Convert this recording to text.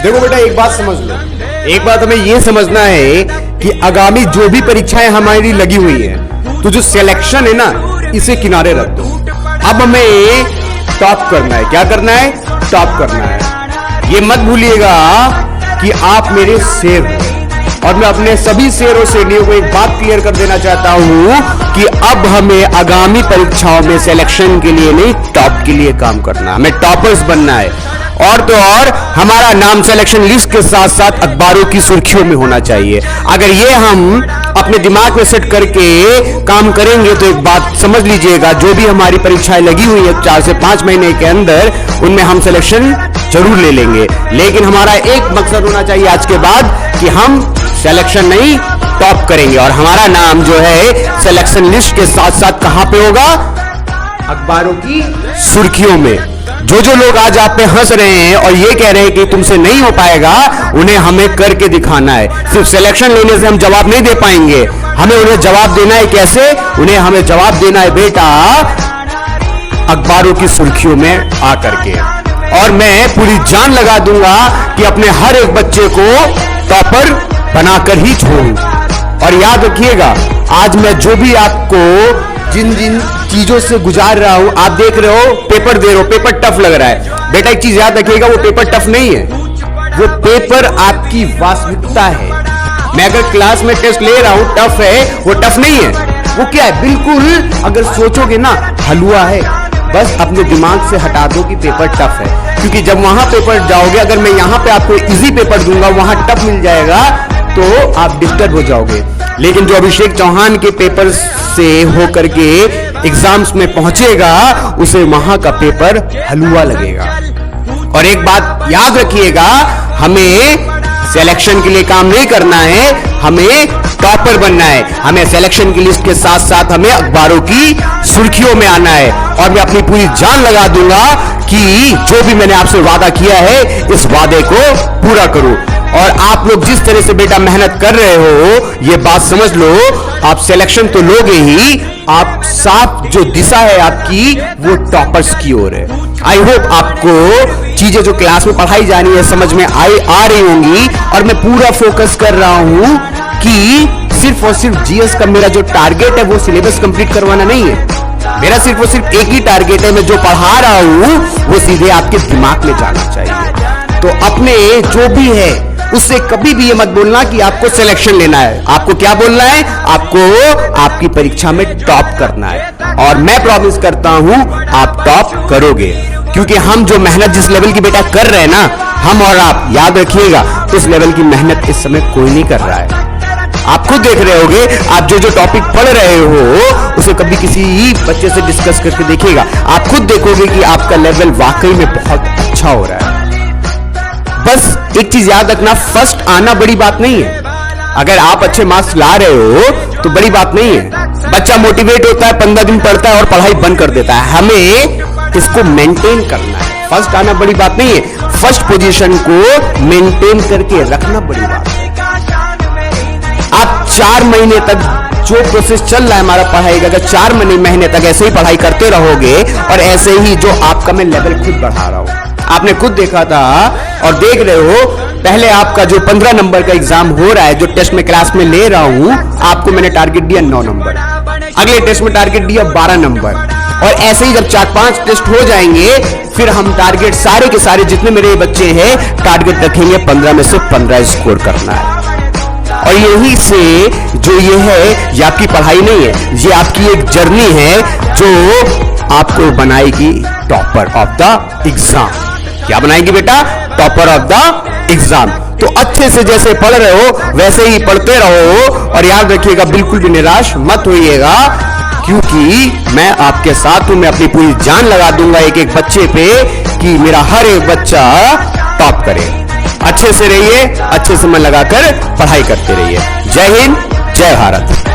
देखो बेटा, एक बात समझ लो, एक बात हमें यह समझना है कि आगामी जो भी परीक्षाएं हमारी लगी हुई है, तो जो सिलेक्शन है ना, इसे किनारे रख दो। अब हमें टॉप करना है। क्या करना है? टॉप करना है। ये मत भूलिएगा कि आप मेरे शेर हो, और मैं अपने सभी शेरों शेरनियों को एक बात क्लियर कर देना चाहता हूं कि अब हमें आगामी परीक्षाओं में सिलेक्शन के लिए नहीं, टॉप के लिए काम करना है। हमें टॉपर्स बनना है। और तो और हमारा नाम सिलेक्शन लिस्ट के साथ साथ अखबारों की सुर्खियों में होना चाहिए। अगर ये हम अपने दिमाग में सेट करके काम करेंगे तो एक बात समझ लीजिएगा, जो भी हमारी परीक्षाएं लगी हुई है 4 से 5 महीने के अंदर, उनमें हम सिलेक्शन जरूर ले लेंगे। लेकिन हमारा एक मकसद होना चाहिए आज के बाद कि हम सिलेक्शन नहीं, टॉप करेंगे। और हमारा नाम जो है सिलेक्शन लिस्ट के साथ साथ कहां पे होगा? अखबारों की सुर्खियों में। जो जो लोग आज आप पे हंस रहे हैं और ये कह रहे हैं कि तुमसे नहीं हो पाएगा, उन्हें हमें करके दिखाना है। सिर्फ सिलेक्शन लेने से हम जवाब नहीं दे पाएंगे। हमें उन्हें जवाब देना है। कैसे? उन्हें हमें जवाब देना है बेटा, अखबारों की सुर्खियों में आकर के। और मैं पूरी जान लगा दूंगा कि अपने हर एक बच्चे को टॉपर बनाकर ही छोड़ूं। और याद रखिएगा, आज मैं जो भी आपको जिन जिन चीजों से गुजार रहा हूं, आप देख रहे हो, पेपर दे रहे हो, पेपर टफ लग रहा है। बेटा एक चीज याद रखिएगा, वो पेपर टफ नहीं है, वो पेपर आपकी वास्तविकता है। मैं अगर क्लास में टेस्ट ले रहा हूं, टफ है, वो टफ नहीं है। वो क्या है? बिल्कुल अगर सोचोगे ना, हलवा है। बस अपने दिमाग से हटा दो कि पेपर टफ है, क्योंकि जब वहां पेपर जाओगे, अगर मैं यहां पे आपको इजी पेपर दूंगा, वहां टफ मिल जाएगा, तो आप डिस्टर्ब हो जाओगे। लेकिन जो अभिषेक चौहान के पेपर से होकर के एग्जाम्स में पहुंचेगा, उसे वहां का पेपर हलवा लगेगा। और एक बात याद रखिएगा, हमें सिलेक्शन के लिए काम नहीं करना है, हमें टॉपर बनना है। हमें सिलेक्शन की लिस्ट के साथ साथ हमें अखबारों की सुर्खियों में आना है। और मैं अपनी पूरी जान लगा दूंगा कि जो भी मैंने आपसे वादा किया है, इस वादे को पूरा करूं। और आप लोग जिस तरह से बेटा मेहनत कर रहे हो, ये बात समझ लो, आप सिलेक्शन तो लोगे ही, आप साफ जो दिशा है आपकी, वो टॉपर्स की ओर है। आई होप आपको चीजें जो क्लास में पढ़ाई जानी है समझ में आ रही होंगी। और मैं पूरा फोकस कर रहा हूं कि सिर्फ और सिर्फ जीएस का मेरा जो टारगेट है, वो सिलेबस कंप्लीट करवाना नहीं है। मेरा सिर्फ और सिर्फ एक ही टारगेट है, मैं जो पढ़ा रहा हूं वो सीधे आपके दिमाग में जाना चाहिए। तो अपने जो भी है उससे कभी भी ये मत बोलना कि आपको सिलेक्शन लेना है। आपको क्या बोलना है? आपको आपकी परीक्षा में टॉप करना है। और मैं प्रॉमिस करता हूं आप टॉप करोगे, क्योंकि हम जो मेहनत जिस लेवल की बेटा कर रहे हैं ना, हम और आप, याद रखिएगा, उस लेवल की मेहनत इस समय कोई नहीं कर रहा है। आप खुद देख रहे होगे, आप जो जो टॉपिक पढ़ रहे हो उसे कभी किसी बच्चे से डिस्कस करके देखिएगा, आप खुद देखोगे कि आपका लेवल वाकई में बहुत अच्छा हो रहा है। बस एक चीज याद रखना, फर्स्ट आना बड़ी बात नहीं है। अगर आप अच्छे मार्क्स ला रहे हो तो बड़ी बात नहीं है। बच्चा मोटिवेट होता है, 15 दिन पढ़ता है और पढ़ाई बंद कर देता है। हमें इसको मेंटेन करना है। फर्स्ट आना बड़ी बात नहीं है, फर्स्ट पोजीशन को मेंटेन करके रखना बड़ी बात है। आप 4 महीने तक जो प्रोसेस चल रहा है हमारा पढ़ाई का, अगर 4 महीने तक ऐसे ही पढ़ाई करते रहोगे, और ऐसे ही जो आपका मैं लेवल खुद बढ़ा रहा हूं, आपने खुद देखा था और देख रहे हो, पहले आपका जो 15 नंबर का एग्जाम हो रहा है, जो टेस्ट में क्लास में ले रहा हूं, आपको मैंने टारगेट दिया 9 नंबर, अगले टेस्ट में टारगेट दिया 12 नंबर। और ऐसे ही जब 4-5 टेस्ट हो जाएंगे, फिर हम टारगेट सारे के सारे जितने मेरे बच्चे हैं, टारगेट रखेंगे 15 में से 15 स्कोर करना है। और यही से जो ये है, ये आपकी पढ़ाई नहीं है, ये आपकी एक जर्नी है जो आपको बनाएगी टॉपर ऑफ द एग्जाम। क्या बनाएगी बेटा? Topper of the exam. तो अच्छे से जैसे पढ़ रहे हो वैसे ही पढ़ते रहो। और याद रखिएगा, बिल्कुल भी निराश मत होइएगा, क्योंकि मैं आपके साथ हूं। मैं अपनी पूरी जान लगा दूंगा एक एक बच्चे पे कि मेरा हर एक बच्चा टॉप करे। अच्छे से रहिए, अच्छे से मन लगाकर पढ़ाई करते रहिए। जय हिंद, जय भारत।